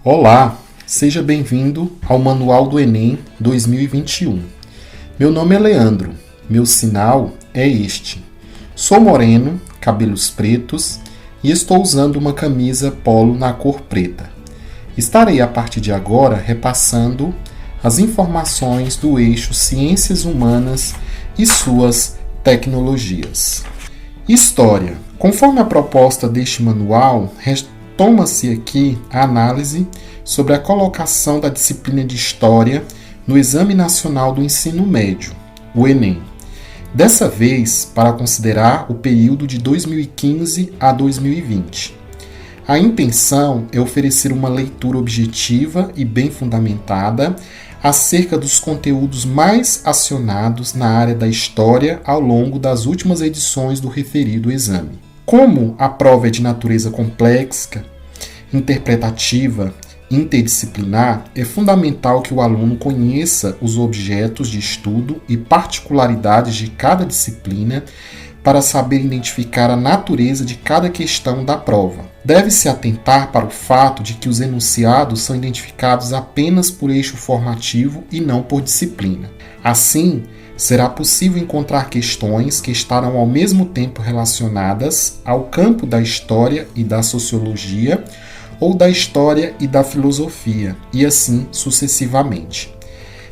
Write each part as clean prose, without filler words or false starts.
Olá, seja bem-vindo ao Manual do Enem 2021. Meu nome é Leandro, meu sinal é este. Sou moreno, cabelos pretos e estou usando uma camisa polo na cor preta. Estarei a partir de agora repassando as informações do eixo Ciências Humanas e suas tecnologias. História. Conforme a proposta deste manual, toma-se aqui a análise sobre a colocação da disciplina de História no Exame Nacional do Ensino Médio, o Enem. Dessa vez, para considerar o período de 2015 a 2020. A intenção é oferecer uma leitura objetiva e bem fundamentada acerca dos conteúdos mais acionados na área da História ao longo das últimas edições do referido exame. Como a prova é de natureza complexa, interpretativa, interdisciplinar, é fundamental que o aluno conheça os objetos de estudo e particularidades de cada disciplina para saber identificar a natureza de cada questão da prova. Deve-se atentar para o fato de que os enunciados são identificados apenas por eixo formativo e não por disciplina. Assim, será possível encontrar questões que estarão ao mesmo tempo relacionadas ao campo da história e da sociologia, ou da história e da filosofia, e assim sucessivamente.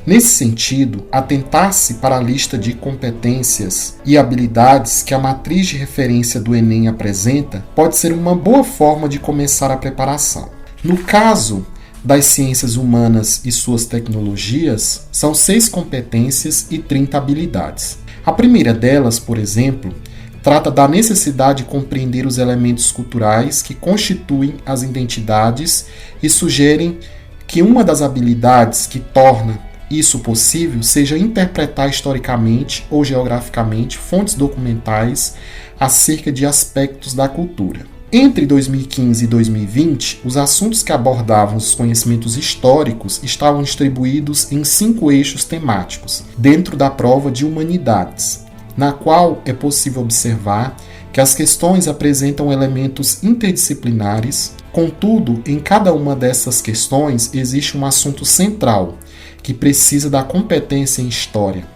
Nesse sentido, atentar-se para a lista de competências e habilidades que a matriz de referência do Enem apresenta pode ser uma boa forma de começar a preparação. No caso das ciências humanas e suas tecnologias, são 6 competências e 30 habilidades. A primeira delas, por exemplo, trata da necessidade de compreender os elementos culturais que constituem as identidades e sugerem que uma das habilidades que torna isso possível seja interpretar historicamente ou geograficamente fontes documentais acerca de aspectos da cultura. Entre 2015 e 2020, os assuntos que abordavam os conhecimentos históricos estavam distribuídos em 5 eixos temáticos, dentro da prova de humanidades, na qual é possível observar que as questões apresentam elementos interdisciplinares, contudo, em cada uma dessas questões existe um assunto central, que precisa da competência em história.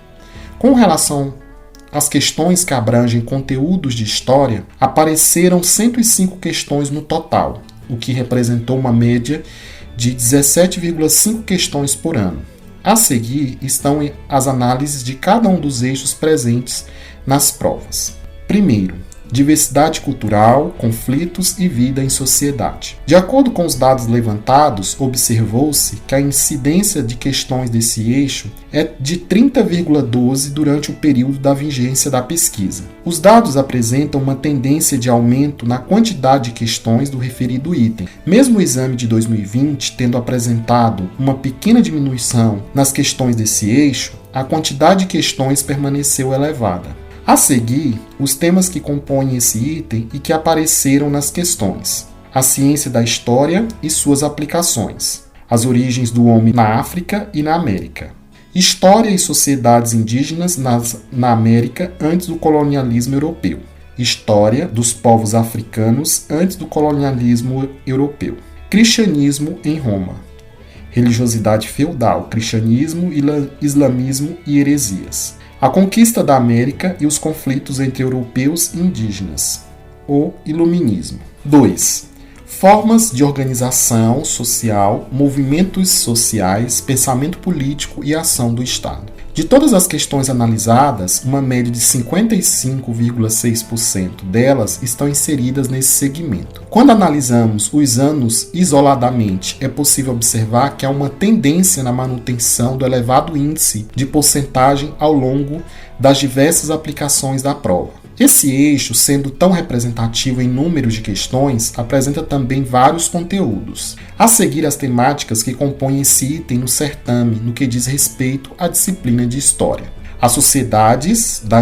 Com relação às questões que abrangem conteúdos de história, apareceram 105 questões no total, o que representou uma média de 17,5 questões por ano. A seguir estão as análises de cada um dos eixos presentes nas provas. Primeiro, diversidade cultural, conflitos e vida em sociedade. De acordo com os dados levantados, observou-se que a incidência de questões desse eixo é de 30,12 durante o período da vigência da pesquisa. Os dados apresentam uma tendência de aumento na quantidade de questões do referido item. Mesmo o exame de 2020 tendo apresentado uma pequena diminuição nas questões desse eixo, a quantidade de questões permaneceu elevada. A seguir, os temas que compõem esse item e que apareceram nas questões: a ciência da história e suas aplicações, as origens do homem na África e na América, história e sociedades indígenas na América antes do colonialismo europeu, história dos povos africanos antes do colonialismo europeu, cristianismo em Roma, religiosidade feudal, cristianismo, islamismo e heresias, a conquista da América e os conflitos entre europeus e indígenas, o Iluminismo. 2. Formas de organização social, movimentos sociais, pensamento político e ação do Estado. De todas as questões analisadas, uma média de 55,6% delas estão inseridas nesse segmento. Quando analisamos os anos isoladamente, é possível observar que há uma tendência na manutenção do elevado índice de porcentagem ao longo das diversas aplicações da prova. Esse eixo, sendo tão representativo em números de questões, apresenta também vários conteúdos. A seguir, as temáticas que compõem esse item no certame, no que diz respeito à disciplina de História. As sociedades da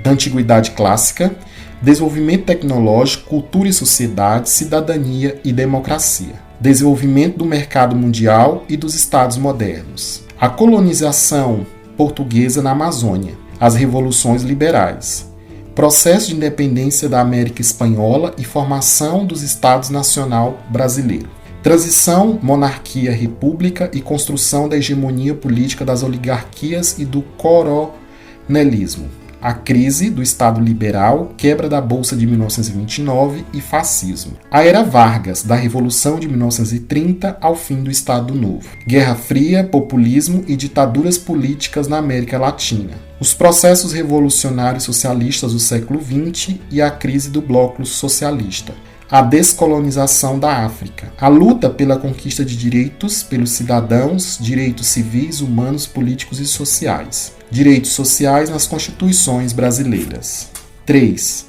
Antiguidade Clássica, desenvolvimento tecnológico, cultura e sociedade, cidadania e democracia. Desenvolvimento do mercado mundial e dos estados modernos. A colonização portuguesa na Amazônia. As revoluções liberais. Processo de independência da América Espanhola e formação dos Estados Nacional Brasileiro. Transição, monarquia, república e construção da hegemonia política das oligarquias e do coronelismo. A crise do Estado liberal, quebra da Bolsa de 1929 e fascismo. A era Vargas, da Revolução de 1930 ao fim do Estado Novo. Guerra Fria, populismo e ditaduras políticas na América Latina. Os processos revolucionários socialistas do século XX e a crise do bloco socialista. A descolonização da África, a luta pela conquista de direitos pelos cidadãos, direitos civis, humanos, políticos e sociais. Direitos sociais nas constituições brasileiras. 3.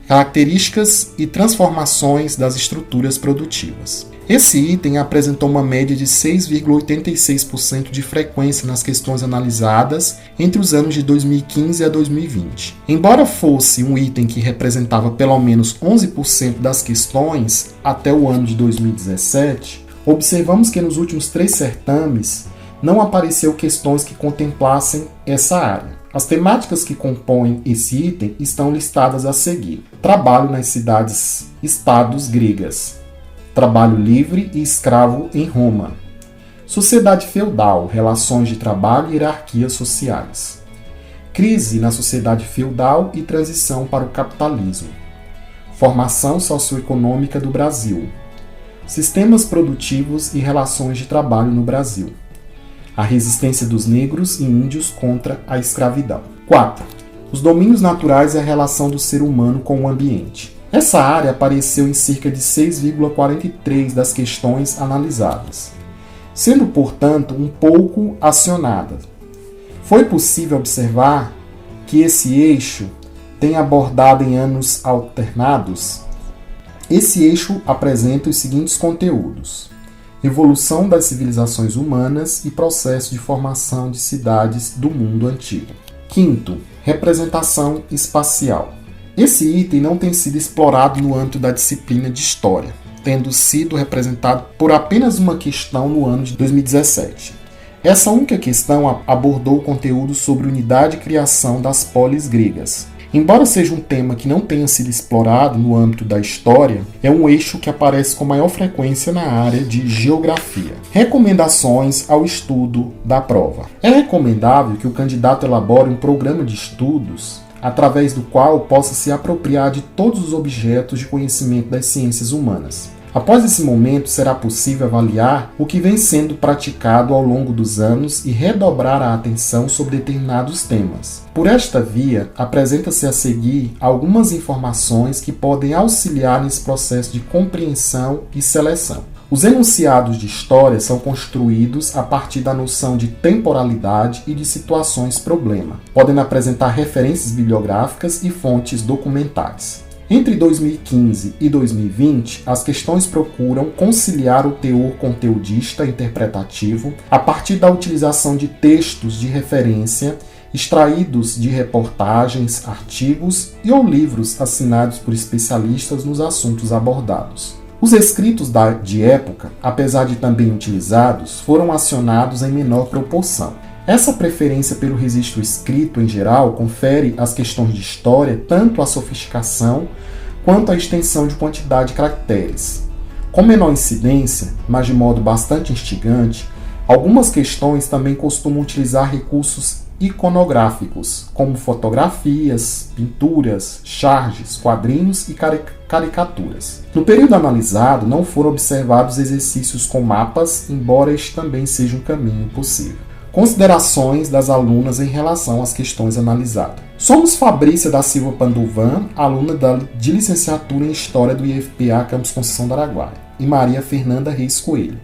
Características e transformações das estruturas produtivas. Esse item apresentou uma média de 6,86% de frequência nas questões analisadas entre os anos de 2015 a 2020. Embora fosse um item que representava pelo menos 11% das questões até o ano de 2017, observamos que nos últimos 3 certames não apareceu questões que contemplassem essa área. As temáticas que compõem esse item estão listadas a seguir. Trabalho nas cidades-estados gregas. Trabalho livre e escravo em Roma. Sociedade feudal, relações de trabalho e hierarquias sociais. Crise na sociedade feudal e transição para o capitalismo. Formação socioeconômica do Brasil. Sistemas produtivos e relações de trabalho no Brasil. A resistência dos negros e índios contra a escravidão. 4. Os domínios naturais e a relação do ser humano com o ambiente. Essa área apareceu em cerca de 6,43% das questões analisadas, sendo, portanto, um pouco acionada. Foi possível observar que esse eixo tem abordado em anos alternados. Esse eixo apresenta os seguintes conteúdos: evolução das civilizações humanas e processo de formação de cidades do mundo antigo. 5. Representação espacial. Esse item não tem sido explorado no âmbito da disciplina de História, tendo sido representado por apenas uma questão no ano de 2017. Essa única questão abordou o conteúdo sobre unidade e criação das polis gregas. Embora seja um tema que não tenha sido explorado no âmbito da história, é um eixo que aparece com maior frequência na área de geografia. Recomendações ao estudo da prova. É recomendável que o candidato elabore um programa de estudos através do qual possa se apropriar de todos os objetos de conhecimento das ciências humanas. Após esse momento, será possível avaliar o que vem sendo praticado ao longo dos anos e redobrar a atenção sobre determinados temas. Por esta via, apresenta-se a seguir algumas informações que podem auxiliar nesse processo de compreensão e seleção. Os enunciados de história são construídos a partir da noção de temporalidade e de situações-problema. Podem apresentar referências bibliográficas e fontes documentais. Entre 2015 e 2020, as questões procuram conciliar o teor conteudista interpretativo a partir da utilização de textos de referência extraídos de reportagens, artigos e ou livros assinados por especialistas nos assuntos abordados. Os escritos de época, apesar de também utilizados, foram acionados em menor proporção. Essa preferência pelo registro escrito, em geral, confere às questões de história tanto a sofisticação quanto a extensão de quantidade de caracteres. Com menor incidência, mas de modo bastante instigante, algumas questões também costumam utilizar recursos iconográficos, como fotografias, pinturas, charges, quadrinhos e caricaturas. No período analisado, não foram observados exercícios com mapas, embora este também seja um caminho possível. Considerações das alunas em relação às questões analisadas. Somos Fabrícia da Silva Pandovan, aluna de licenciatura em História do IFPA Campus Conceição do Araguaia, e Maria Fernanda Reis Coelho,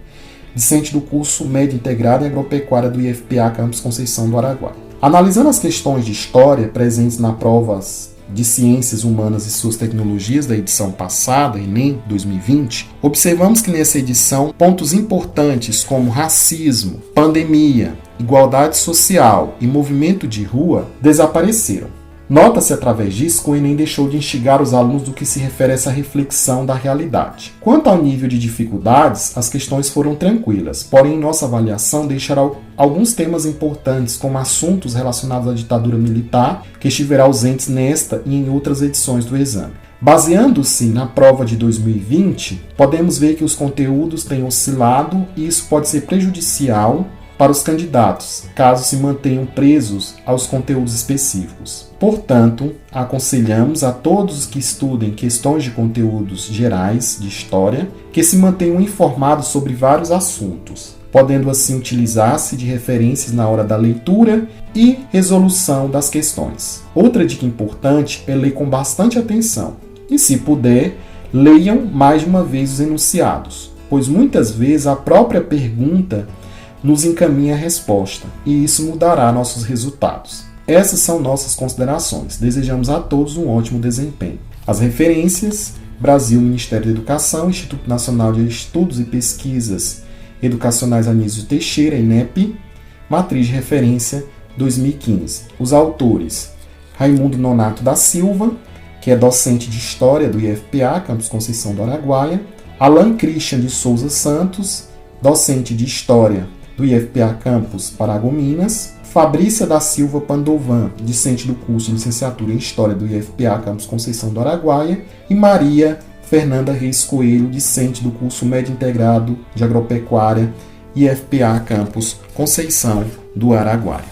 discente do curso Médio Integrado em Agropecuária do IFPA Campus Conceição do Araguaia. Analisando as questões de história presentes na provas de Ciências Humanas e Suas Tecnologias da edição passada, Enem 2020, observamos que nessa edição pontos importantes como racismo, pandemia, igualdade social e movimento de rua desapareceram. Nota-se através disso que o Enem deixou de instigar os alunos do que se refere a essa reflexão da realidade. Quanto ao nível de dificuldades, as questões foram tranquilas, porém nossa avaliação deixará alguns temas importantes, como assuntos relacionados à ditadura militar, que estiverão ausentes nesta e em outras edições do exame. Baseando-se na prova de 2020, podemos ver que os conteúdos têm oscilado e isso pode ser prejudicial para os candidatos, caso se mantenham presos aos conteúdos específicos. Portanto, aconselhamos a todos os que estudem questões de conteúdos gerais de história que se mantenham informados sobre vários assuntos, podendo assim utilizar-se de referências na hora da leitura e resolução das questões. Outra dica importante é ler com bastante atenção e, se puder, leiam mais de uma vez os enunciados, pois muitas vezes a própria pergunta nos encaminha a resposta, e isso mudará nossos resultados. Essas são nossas considerações. Desejamos a todos um ótimo desempenho. As referências: Brasil, Ministério da Educação, Instituto Nacional de Estudos e Pesquisas Educacionais Anísio Teixeira, INEP, Matriz de Referência 2015. Os autores: Raimundo Nonato da Silva, que é docente de História do IFPA, Campus Conceição do Araguaia, Alan Christian de Souza Santos, docente de História do IFPA Campus Paragominas, Fabrícia da Silva Pandovan, discente do curso de Licenciatura em História do IFPA Campus Conceição do Araguaia, e Maria Fernanda Reis Coelho, discente do curso Médio Integrado de Agropecuária IFPA Campus Conceição do Araguaia.